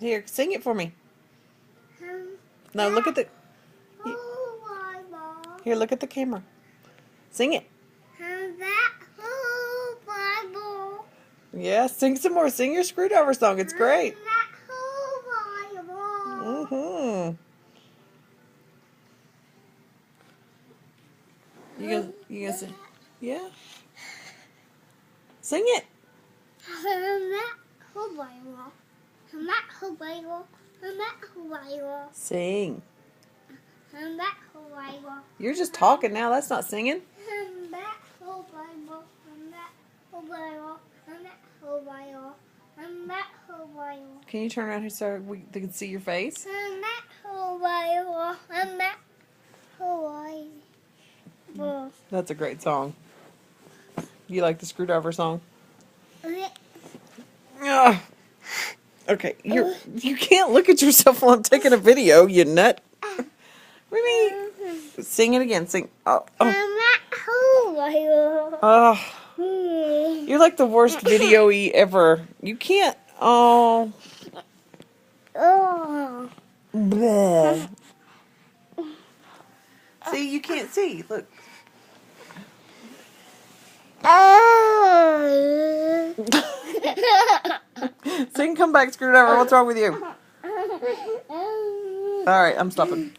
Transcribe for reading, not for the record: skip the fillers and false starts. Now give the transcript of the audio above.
Here, sing it for me. No, look at the... Here, look at the camera. Sing it. Yeah, sing some more. Sing your Screwdriver song. It's great. Mm-hmm. You gonna sing? Yeah. Sing it. Sing. You're just talking now. That's not singing. Can you turn around here so they can see your face? That's a great song. You like the Screwdriver song? Ugh. Okay, you can't look at yourself while I'm taking a video, you nut. Remy, sing it again. Sing. Oh. You're like the worst video-y ever. You can't. Oh. Bleh. See, you can't see. Look. Sing, come back, Screwdriver. What's wrong with you? All right, I'm stopping.